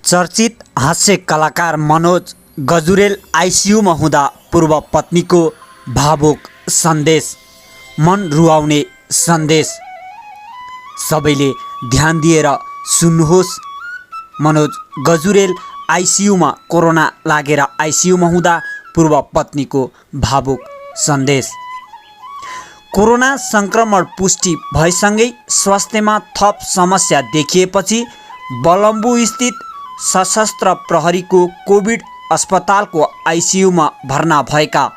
चर्चित हास्य कलाकार मनोज गजुरेल आइसियूमा हुँदा पूर्व पत्नीको भावुक सन्देश, मन रुवाउने सन्देश। सबैले ध्यान दिएर सुन्नुहोस्। मनोज गजुरेल आइसियूमा कोरोना लागेर आइसियूमा हुँदा पूर्व पत्नीको भावुक सन्देश। कोरोना संक्रमण पुष्टि भएसँगै स्वास्थ्यमा थप समस्या देखिएपछि बलम्बु स्थित सशस्त्र प्रहरीको कोभिड अस्पतालको आइसियूमा भर्ना भएका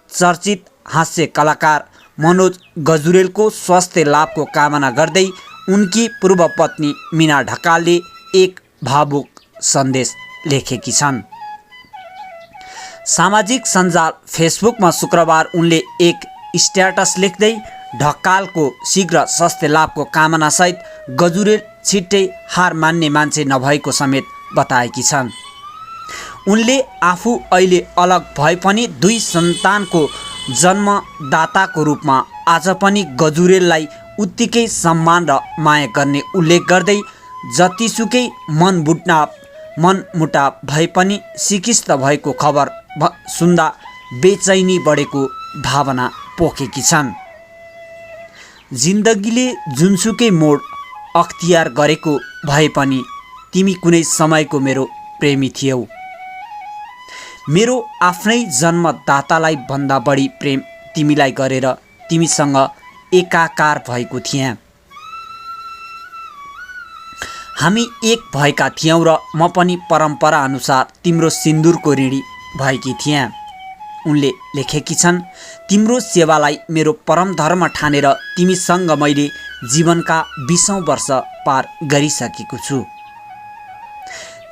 चर्चित हास्य कलाकार मनोज गजुरेलको स्वास्थ्य लाभको कामना गर्दै उनकी पूर्व पत्नी मीना ढकालले एक भावुक सन्देश लेखेकी छन्। सामाजिक सञ्जाल फेसबुकमा शुक्रबार उनले एक स्ट्याटस लेख्दै ढकालको शीघ्र स्वास्थ्य लाभको कामनासहित गजुरेल छिट्टै हार मान्ने मान्छे नभएको समेत बताएकी छन्। उनले आफू अहिले अलग भए पनि दुई सन्तानको जन्मदाताको रूपमा आज पनि गजुरेललाई उत्तिकै सम्मान र माया गर्ने उल्लेख गर्दै जतिसुकै मनमुटाव भए पनि सिकिस्त भएको खबर सुन्दा बेचैनी बढेको भावना पोखेकी छन्। जिन्दगीले जुनसुकै मोड अख्तियार गरेको भए पनि तिमी कुनै समयको मेरो प्रेमी थियौ। मेरो आफ्नै जन्मदातालाई भन्दा बढी प्रेम तिमीलाई गरेर तिमीसँग एकाकार भएको थिएँ। हामी एक भएका थियौँ र म पनि परम्परा अनुसार तिम्रो सिन्दुरको ऋणी भएकी थिएँ। उनले लेखेकी छन्, तिम्रो सेवालाई मेरो परम धर्म ठानेर तिमीसँग मैले जीवनका 20औं वर्ष पार गरिसकेको छु।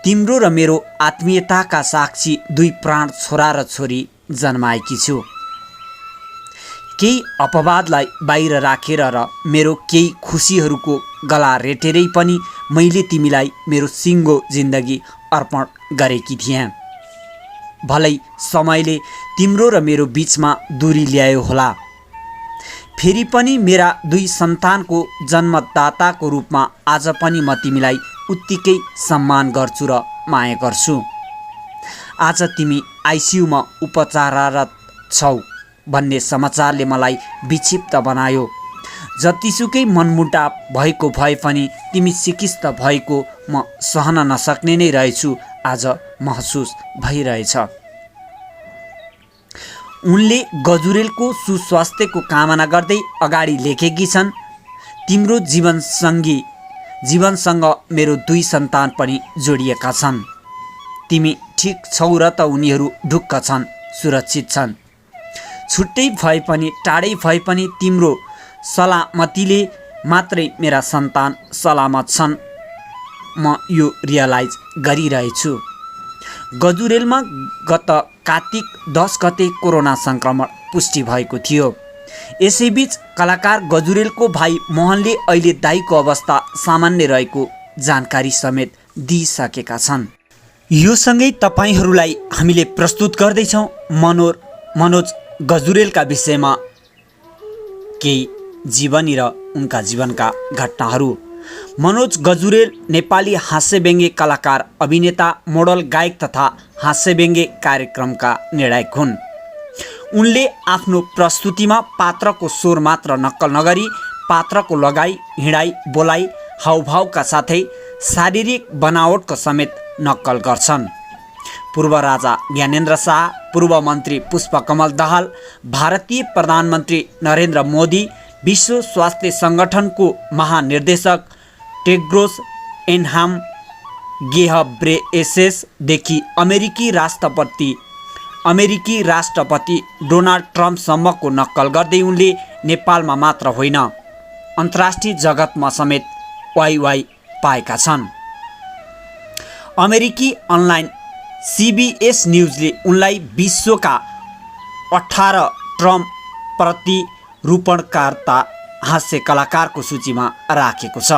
तिम्रो र मेरो आत्मीयताका साक्षी दुई प्राण छोरा र छोरी जन्माएकी छु। केही अपवादलाई बाहिर राखेर र मेरो केही खुसीहरूको गला रेटेरै पनि मैले तिमीलाई मेरो सिङ्गो जिन्दगी अर्पण गरेकी थिएँ। भलै समयले तिम्रो र मेरो बीचमा दूरी ल्यायो होला, फेरि पनि मेरा दुई सन्तानको जन्मदाताको रूपमा आज पनि म तिमीलाई उत्तिकै सम्मान गर्छु र माया गर्छु। आज तिमी आइसियूमा उपचाररत छौ भन्ने समाचारले मलाई विक्षिप्त बनायो। जतिसुकै मनमुटाव भएको भए पनि तिमी सिकिस्त भएको म सहन नसक्ने नै रहेछु आज महसुस भइरहेछ। उनले गजुरेलको सुस्वास्थ्यको कामना गर्दै अगाडि लेखेकी छन्, तिम्रो जीवनसँग मेरो दुई सन्तान पनि जोडिएका छन्। तिमी ठिक छौ र त उनीहरू ढुक्क छन्, सुरक्षित छन्। छुट्टै भए पनि टाढै भए पनि तिम्रो सलामतीले मात्रै मेरा सन्तान सलामत छन्, म यो रियलाइज गरिरहेछु। गजुरेलमा गत कार्तिक 10 गते कोरोना संक्रमण पुष्टि भएको थियो। यसैबीच कलाकार गजुरेलको भाइ मोहनले अहिले दाइको अवस्था सामान्य रहेको जानकारी समेत दिइसकेका छन्। यो सँगै तपाईहरूलाई हामीले प्रस्तुत गर्दैछौँ मनोज गजुरेलका विषयमा केही जीवनी र उनका जीवनका घटनाहरू। मनोज गजुरेल नेपाली हास्यव्यङ्ग्य कलाकार, अभिनेता, मोडल, गायक तथा हास्यव्यङ्ग्य कार्यक्रमका निर्णायक हुन्। उनले आफ्नो प्रस्तुतिमा पात्रको स्वर मात्र नक्कल नगरी पात्रको लगाई, हिँडाइ, बोलाइ, हावभावका साथै शारीरिक बनावटको समेत नक्कल गर्छन्। पूर्व राजा ज्ञानेन्द्र शाह, पूर्व मन्त्री पुष्पकमल दाहाल, भारतीय प्रधानमन्त्री नरेन्द्र मोदी, विश्व स्वास्थ्य सङ्गठनको महानिर्देशक टेड्रोस एडहानम घेब्रेयेससदेखि अमेरिकी राष्ट्रपति डोनाल्ड ट्रम्पसम्मको नक्कल गर्दै उनले नेपालमा मात्र होइन अन्तर्राष्ट्रिय जगतमा समेत वाइवाइ पाएका छन्। अमेरिकी अनलाइन CBS न्युजले उनलाई विश्वका 18 ट्रम्प प्रतिरूपणकर्ता हास्य कलाकारको सूचीमा राखेको छ।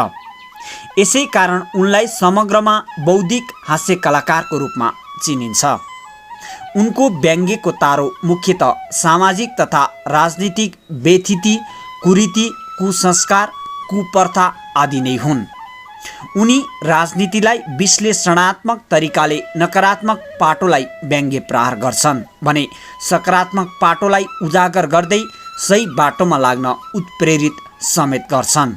यसै कारण उनलाई समग्रमा बौद्धिक हास्य कलाकारको रूपमा चिनिन्छ। उनको व्यङ्ग्यको तारो मुख्यतः सामाजिक तथा राजनीतिक व्यथिति, कुरीति, कुसंस्कार, कुप्रथा आदि नै हुन्। उनी राजनीतिलाई विश्लेषणात्मक तरिकाले नकारात्मक पाटोलाई व्यङ्ग्य प्रहार गर्छन् भने सकारात्मक पाटोलाई उजागर गर्दै सही बाटोमा लाग्न उत्प्रेरित समेत गर्छन्।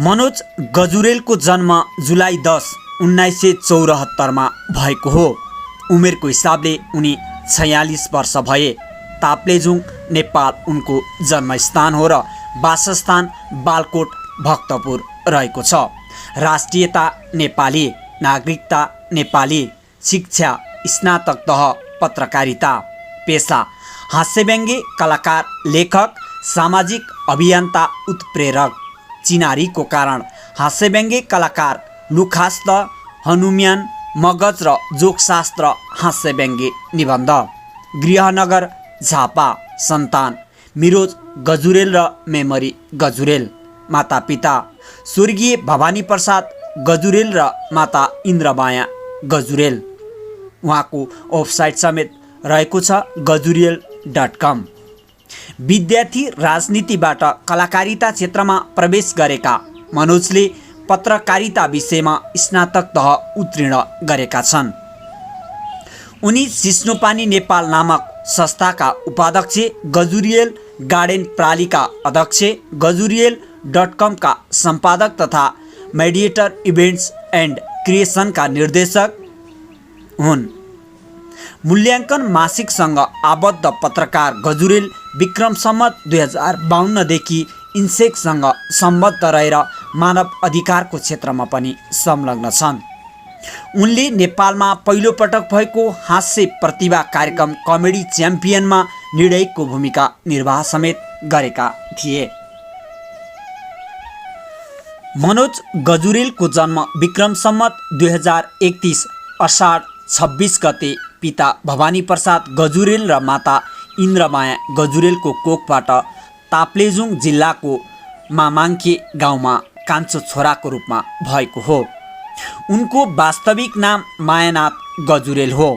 मनोज गजुरेलको जन्म जुलाई 10, 1974 भएको हो। उमेरको हिसाबले उनी 46 वर्ष भए। ताप्लेजुङ नेपाल उनको जन्मस्थान हो र वासस्थान बालकोट भक्तपुर रहेको छ। राष्ट्रियता नेपाली, नागरिकता नेपाली, शिक्षा स्नातक तह, पत्रकारिता, पेसा हास्यव्यङ्ग्य कलाकार, लेखक, सामाजिक अभियन्ता, उत्प्रेरक। चिनारीको कारण हास्यव्यङ्ग्य कलाकार, लुखास्त, हनुम्यान, मगज र जोगशास्त्र हास्यव्यङ्ग्य निबन्ध। गृहनगर झापा। सन्तान मिरोज गजुरेल र मेमरी गजुरेल। मातापिता स्वर्गीय भवानी प्रसाद गजुरेल र माता इन्द्रमाया गजुरेल। उहाँको वेबसाइट समेत रहेको छ gajuriel.com। विद्यार्थी राजनीतिबाट कलाकारिता क्षेत्रमा प्रवेश गरेका मनोजले पत्रकारिता विषयमा स्नातक तह उत्तीर्ण गरेका छन्। उनी सिस्नोपानी नेपाल नामक संस्थाका उपाध्यक्ष, गजुरियल गार्डन प्रालीका अध्यक्ष, gajuriel.com का सम्पादक तथा मेडिएटर इभेन्ट्स एन्ड क्रिएसनका निर्देशक हुन्। मूल्याङ्कन मासिकसँग आबद्ध पत्रकार गजुरेल विक्रम सम्वत 2052 देखि इन्सेकसँग सम्बद्ध रहेर मानव अधिकारको क्षेत्रमा पनि संलग्न छन्। उनले नेपालमा पहिलो पटक भएको हास्य प्रतिभा कार्यक्रम कमेडी च्याम्पियनमा निर्णायकको भूमिका निर्वाह समेत गरेका थिए। मनोज गजुरेलको जन्म विक्रम सम्वत 2031 अषाढ 26 गते पिता भवानी प्रसाद गजुरेल र माता इन्द्रमाया गजुरेलको कोखबाट ताप्लेजुङ जिल्लाको मामाङ्खे गाउँमा कान्छो छोराको रूपमा भएको हो। उनको वास्तविक नाम मायानाथ गजुरेल हो।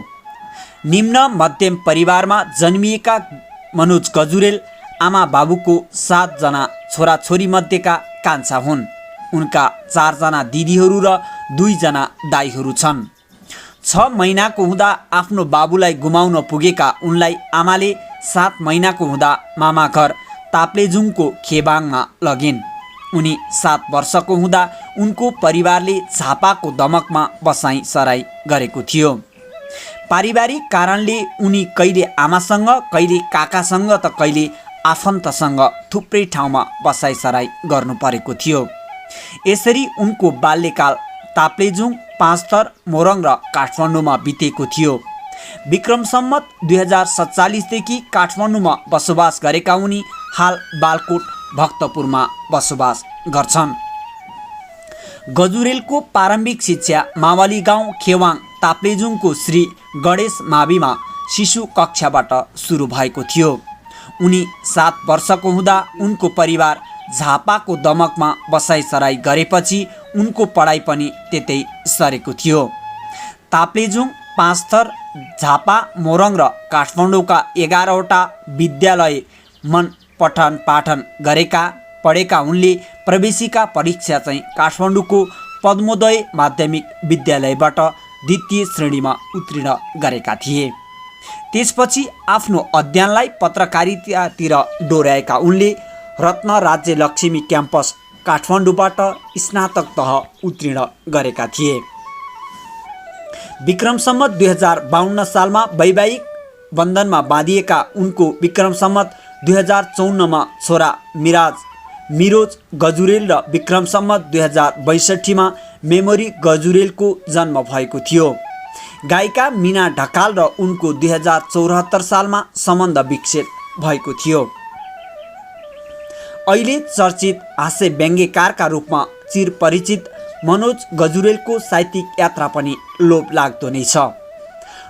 निम्न मध्यम परिवारमा जन्मिएका मनोज गजुरेल आमा बाबुको 7 जना छोराछोरी मध्येका कान्छा हुन्। उनका 4 जना दिदीहरू र 2 जना दाइहरू छन्। 6 महिनाको हुँदा आफ्नो बाबुलाई गुमाउन पुगेका उनलाई आमाले 7 महिनाको हुँदा मामा घर ताप्लेजुङको खेबाङमा लगिन्। उनी 7 वर्षको हुँदा उनको परिवारले झापाको दमकमा बसाई सराई गरेको थियो। पारिवारिक कारणले उनी कहिले आमासँग, कहिले काकासँग त कहिले आफन्तसँग थुप्रै ठाउँमा बसाई सराई गर्नु परेको थियो। यसरी उनको बाल्यकाल ताप्लेजुङ, पाँचथर, मोरङ र काठमाडौँमा बितेको थियो। विक्रम सम्वत 2047 देखि काठमाडौँमा बसोबास गरेका उनी हाल बालकोट भक्तपुरमा बसोबास गर्छन्। गजुरेलको प्रारम्भिक शिक्षा मावली गाउँ खेवाङ ताप्लेजुङको श्री गणेश माविमा शिशु कक्षाबाट सुरु भएको थियो। उनी 7 वर्षको हुँदा उनको परिवार झापाको दमकमा बसाइसराई गरेपछि उनको पढाइ पनि त्यतै सरेको थियो। ताप्लेजुङ, पाँचथर, झापा, मोरङ र काठमाडौँका 11वटा विद्यालय मन पठन पाठन पढेका उनले प्रवेशिका परीक्षा चाहिँ काठमाडौँको पद्मोदय माध्यमिक विद्यालयबाट द्वितीय श्रेणीमा उत्तीर्ण गरेका थिए। त्यसपछि आफ्नो अध्ययनलाई पत्रकारितातिर डोर्याएका उनले रत्न राज्य लक्ष्मी क्याम्पस काठमाडौँबाट स्नातक तह उत्तीर्ण गरेका थिए। विक्रम सम्वत 2052 सालमा वैवाहिक बन्धनमा बाँधिएका उनको विक्रम सम्वत 2054 छोरा मिरोज गजुरेल र विक्रम सम्वत 2062 मेमोरी गजुरेलको जन्म भएको थियो। गायिका मीना ढकाल र उनको 2074 सालमा सम्बन्ध विच्छेद भएको थियो। अहिले चर्चित हास्य व्यङ्ग्यकारका रूपमा चिरपरिचित मनोज गजुरेलको साहित्यिक यात्रा पनि लोभ लाग्दो नै छ।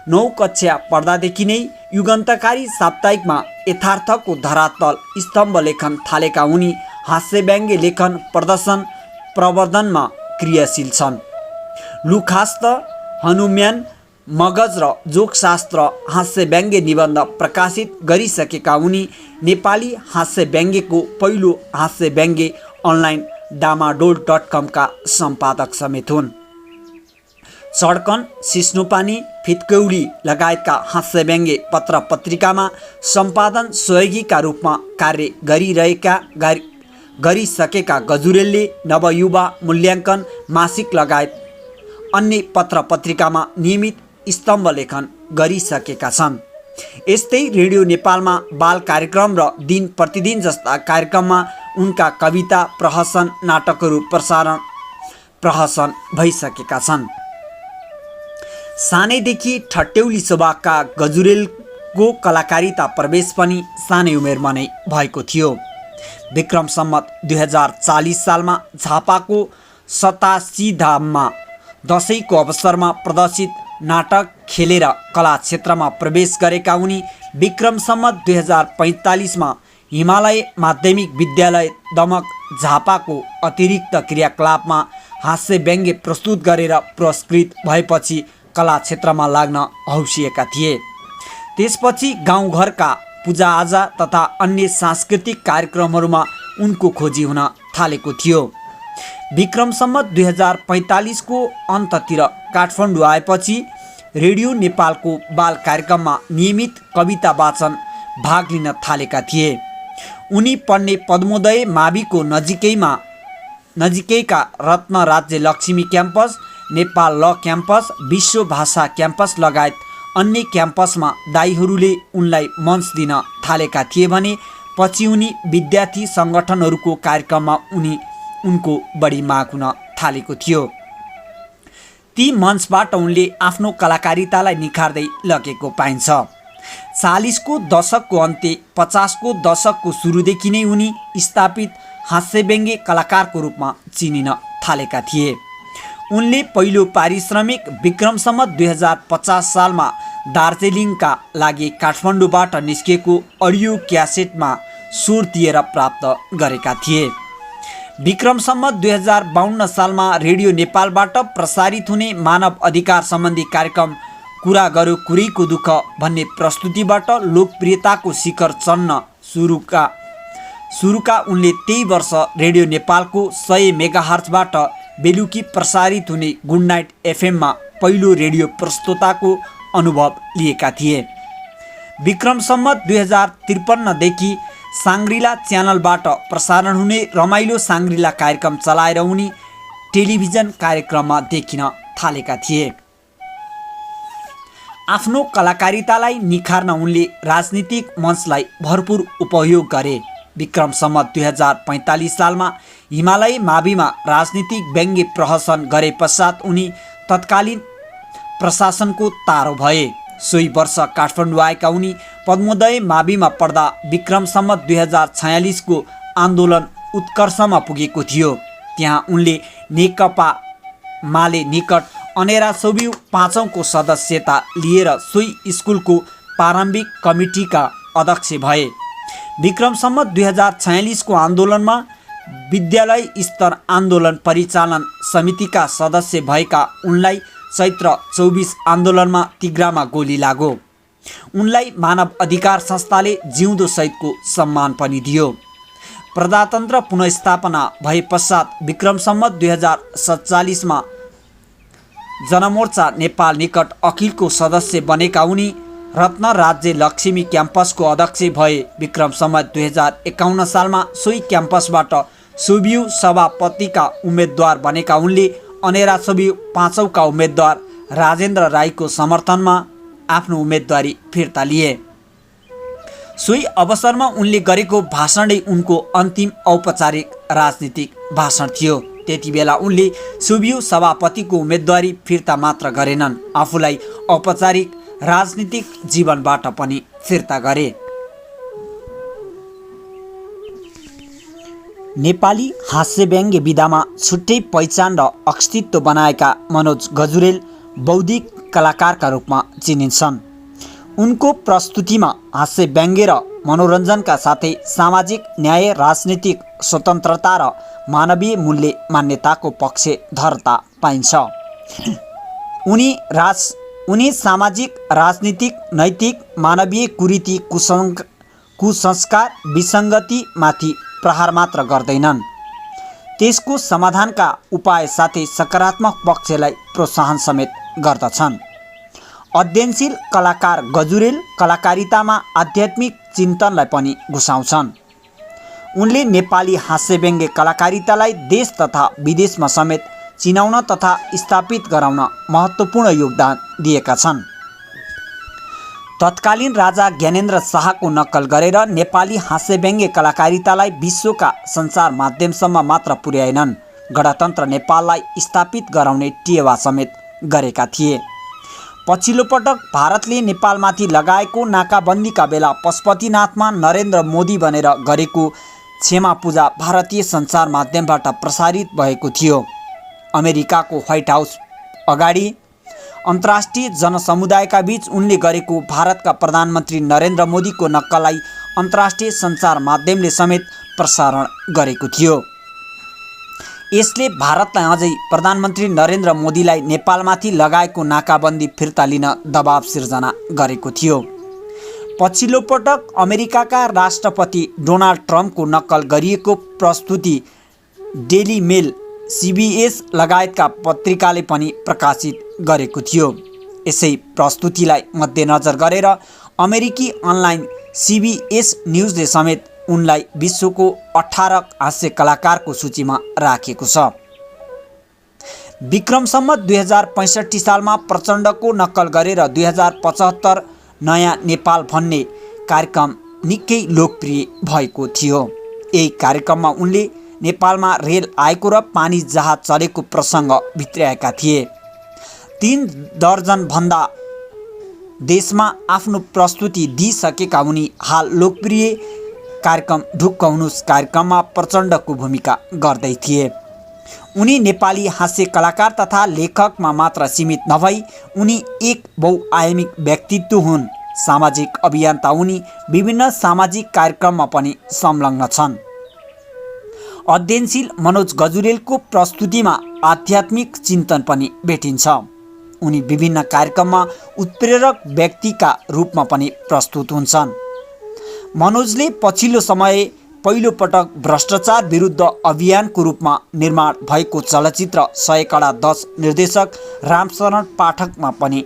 9 कक्षा पढ्दादेखि नै युगान्तकारी साप्ताहिकमा यथार्थको धरातल स्तम्भ लेखन थालेका उनी हास्य व्यङ्ग्य लेखन प्रवर्धनमा क्रियाशील छन्। लुखास्त, हनुम्यान, मगज र जोगशास्त्र हास्य व्यङ्ग्य निबन्ध प्रकाशित गरिसकेका उनी नेपाली हास्य व्यङ्ग्यको पहिलो हास्य व्यङ्ग्य अनलाइन डामाडोल.com का सम्पादक समेत हुन्। चड्कन, सिस्नुपानी, फितकौडी लगायतका हास्य व्यङ्ग्य पत्र पत्रिकामा सम्पादन सहयोगीका रूपमा कार्य गरिसकेका गजुरेलले नवयुवा, मूल्याङ्कन, मासिक लगायत अन्य पत्र पत्रिकामा नियमित स्तम्भ लेखन गरिसकेका छन्। यस्तै रेडियो नेपालमा बाल कार्यक्रम र दिन प्रतिदिन जस्ता कार्यक्रममा उनका कविता, प्रहसन, नाटकहरू प्रहसन भइसकेका छन्। सानैदेखि ठट्यौली स्वभावका गजुरेलको कलाकारिता प्रवेश पनि सानै उमेरमा नै भएको थियो। विक्रम सम्मत 2040 सालमा झापाको 87 धाममा दशैंको अवसरमा प्रदर्शित नाटक खेलेर कला क्षेत्रमा प्रवेश गरेका उनी विक्रम सम्मत 2045 हिमालय माध्यमिक विद्यालय दमक झापाको अतिरिक्त क्रियाकलापमा हास्य व्यङ्ग्य प्रस्तुत गरेर पुरस्कृत भएपछि कला क्षेत्रमा लाग्न हौसिएका थिए। त्यसपछि गाउँघरका पूजाआजा तथा अन्य सांस्कृतिक कार्यक्रमहरूमा उनको खोजी हुन थालेको थियो। विक्रम सम्मत 2045 को अन्ततिर काठमाडौँ आएपछि रेडियो नेपालको बाल कार्यक्रममा नियमित कविता वाचन भाग लिन थालेका थिए। उनी पढ्ने पद्मोदय माविको नजिकैका रत्न राज्य लक्ष्मी क्याम्पस, नेपाल ल क्याम्पस, विश्व भाषा क्याम्पस लगायत अन्य क्याम्पसमा दाइहरूले उनलाई मञ्च दिन थालेका थिए भने पछि उनी विद्यार्थी सङ्गठनहरूको कार्यक्रममा उनको बढी माग हुन थालेको थियो। ती मञ्चबाट उनले आफ्नो कलाकारितालाई निखार्दै लगेको पाइन्छ। 40 को दशकको अन्त्य, 50 को दशकको सुरुदेखि नै उनी स्थापित हास्य व्यङ्ग्य कलाकारको रूपमा चिनिन थालेका थिए। उनले पहिलो पारिश्रमिक विक्रम सम्मत 2050 सालमा दार्जिलिङका लागि काठमाडौँबाट निस्केको अडियो क्यासेटमा स्वर दिएर प्राप्त गरेका थिए। विक्रम सम्मत 2052 सालमा रेडियो नेपालबाट प्रसारित हुने मानव अधिकार सम्बन्धी कार्यक्रम कुरा गर्यो कुरैको दुःख भन्ने प्रस्तुतिबाट लोकप्रियताको शिखर चढ्न सुरुका उनले त्यही वर्ष रेडियो नेपालको 100 मेगाहर्जबाट बेलुकी प्रसारित हुने गुड नाइट एफएममा पहिलो रेडियो प्रस्तोताको अनुभव लिएका थिए। विक्रम सम्मत 2053 देखि साङ्ग्रिला च्यानलबाट प्रसारण हुने रमाइलो साङ्ग्रिला कार्यक्रम चलाएर उनी टेलिभिजन कार्यक्रममा देखिन थालेका थिए। आफ्नो कलाकारितालाई निखार्न उनले राजनीतिक मञ्चलाई भरपुर उपयोग गरे। विक्रम सम्मत 2045 सालमा हिमालय माविमा राजनीतिक व्यङ्ग्य प्रहसन गरे पश्चात उनी तत्कालीन प्रशासनको तारो भए। सोही वर्ष काठमाडौँ आएका उनी पद्मोदय माविमा पढ्दा विक्रम सम्मत 2046 को आन्दोलन उत्कर्षमा पुगेको थियो। त्यहाँ उनले नेकपा माले निकट अनेरा सोभियु 5औं को सदस्यता लिएर सोही स्कुलको प्रारम्भिक कमिटीका अध्यक्ष भए। विक्रम सम्मत 2046 को आन्दोलनमा विद्यालय स्तर आन्दोलन परिचालन समितिका सदस्य भएका उनलाई चैत्र 24 आन्दोलनमा तिग्रामा गोली लाग्यो। उनलाई मानव अधिकार संस्थाले जिउँदो शहीदको सम्मान पनि दियो। प्रजातन्त्र पुनर्स्थापना भए पश्चात विक्रम सम्मत 2047 मा जनमोर्चा नेपाल निकट अखिलको सदस्य बनेका उनी रत्न राज्य लक्ष्मी क्याम्पसको अध्यक्ष भए। विक्रम सम्मत 2051 सालमा सोही क्याम्पसबाट सोभियु सभापतिका उम्मेदवार बनेका उनले अनेरा सोभियु 5औं का उम्मेदवार राजेन्द्र राईको समर्थनमा आफ्नो उम्मेदवारी फिर्ता लिए। सोही अवसरमा उनले गरेको भाषणै उनको अन्तिम औपचारिक राजनीतिक भाषण थियो। त्यति बेला उनले सोभियु सभापतिको उम्मेदवारी फिर्ता मात्र गरेनन्, आफूलाई औपचारिक राजनीतिक जीवनबाट पनि फिर्ता गरे। नेपाली हास्य व्यङ्ग्य विधामा छुट्टै पहिचान र अस्तित्व बनाएका मनोज गजुरेल बौद्धिक कलाकारका रूपमा चिनिन्छन्। उनको प्रस्तुतिमा हास्य व्यङ्ग्य र मनोरञ्जनका साथै सामाजिक न्याय, राजनीतिक स्वतन्त्रता र मानवीय मूल्य मान्यताको पक्षधरता पाइन्छ। उनी उनी सामाजिक, राजनीतिक, नैतिक, मानवीय कुरीति, कुसंस्कार, विसङ्गतिमाथि प्रहार मात्र गर्दैनन्, त्यसको समाधानका उपाय साथै सकारात्मक पक्षलाई प्रोत्साहन समेत गर्दछन्। अध्ययनशील कलाकार गजुरेल कलाकारितामा आध्यात्मिक चिन्तनलाई पनि घुसाउँछन्। उनले नेपाली हास्यव्यङ्ग्य कलाकारितालाई देश तथा विदेशमा समेत चिनाउन तथा स्थापित गराउन महत्त्वपूर्ण योगदान दिएका छन्। तत्कालीन राजा ज्ञानेन्द्र शाहको नक्कल गरेर नेपाली हास्यव्यङ्ग्य कलाकारितालाई विश्वका सञ्चार माध्यमसम्म मात्र पुर्याएनन्, गणतन्त्र नेपाललाई स्थापित गराउने टेवा समेत गरेका थिए। पछिल्लो पटक भारतले नेपालमाथि लगाएको नाकाबन्दीका बेला पशुपतिनाथमा नरेन्द्र मोदी बनेर गरेको क्षमा पूजा भारतीय सञ्चार माध्यमबाट प्रसारित भएको थियो। अमेरिकाको व्हाइट हाउस अगाडि अन्तर्राष्ट्रिय जनसमुदायका बीच उनले गरेको भारतका प्रधानमन्त्री नरेन्द्र मोदीको नक्कललाई अन्तर्राष्ट्रिय सञ्चार माध्यमले समेत प्रसारण गरेको थियो। यसले भारतलाई अझै प्रधानमन्त्री नरेन्द्र मोदीलाई नेपालमाथि लगाएको नाकाबन्दी फिर्ता लिन दबाव सिर्जना गरेको थियो। पछिल्लो पटक अमेरिकाका राष्ट्रपति डोनाल्ड ट्रम्पको नक्कल गरिएको प्रस्तुति डेली मेल, CBS लगायतका पत्रिकाले पनि प्रकाशित गरेको थियो। यसै प्रस्तुतिलाई मध्यनजर गरेर अमेरिकी अनलाइन CBS न्युजले समेत उनलाई विश्वको 18 हास्य कलाकारको सूचीमा राखेको छ। विक्रमसम्म 2065 सालमा प्रचण्डको नक्कल गरेर 2075 नयाँ नेपाल भन्ने कार्यक्रम निकै लोकप्रिय भएको थियो। यही कार्यक्रममा उनले नेपालमा रेल आएको र पानी जहाज चलेको प्रसङ्ग भित्र्याएका थिए। 3 दर्जनभन्दा देशमा आफ्नो प्रस्तुति दिइसकेका उनी हाल लोकप्रिय कार्यक्रम ढुक्क हुनुस् कार्यक्रममा प्रचण्डको भूमिका गर्दै थिए। उनी नेपाली हास्य कलाकार तथा लेखकमा मात्र सीमित नभई उनी एक बहुआयामिक व्यक्तित्व हुन्। सामाजिक अभियन्ता उनी विभिन्न सामाजिक कार्यक्रममा पनि संलग्न छन्। अध्ययनशील मनोज गजुरेलको प्रस्तुतिमा आध्यात्मिक चिन्तन पनि भेटिन्छ। उनी विभिन्न कार्यक्रममा उत्प्रेरक व्यक्तिका रूपमा पनि प्रस्तुत हुन्छन्। मनोजले पछिल्लो समय पहिलो पटक भ्रष्टाचार विरुद्ध अभियानको रूपमा निर्माण भएको चलचित्र 100 कडा 10 निर्देशक रामशरण पाठकमा पनि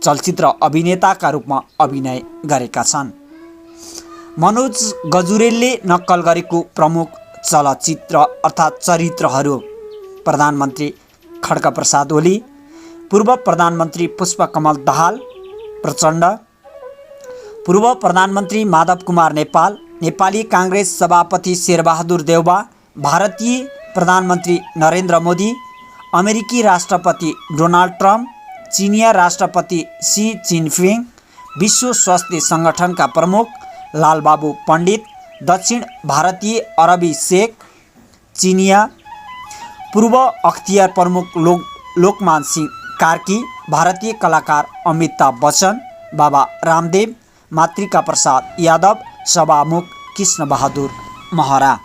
चलचित्र अभिनेताका रूपमा अभिनय गरेका छन्। मनोज गजुरेलले नक्कल गरेको प्रमुख चलचित्र अर्थात् चरित्रहरू: प्रधानमन्त्री खड्गप्रसाद ओली, पूर्व प्रधानमन्त्री पुष्पकमल दाहाल प्रचण्ड, पूर्व प्रधानमन्त्री माधव कुमार नेपाल, नेपाली काङ्ग्रेस सभापति शेरबहादुर देउबा, भारतीय प्रधानमन्त्री नरेन्द्र मोदी, अमेरिकी राष्ट्रपति डोनाल्ड ट्रम्प, चिनिया राष्ट्रपति सी जिनपिङ, विश्व स्वास्थ्य सङ्गठनका प्रमुख लालबाबु पण्डित, दक्षिण भारतीय अरबी शेख, चिनिया पूर्व अख्तियार प्रमुख लोकमान सिंह कार्की, भारतीय कलाकार अमिताभ बच्चन, बाबा रामदेव, मातृका प्रसाद यादव, सभामुख कृष्णबहादुर महरा।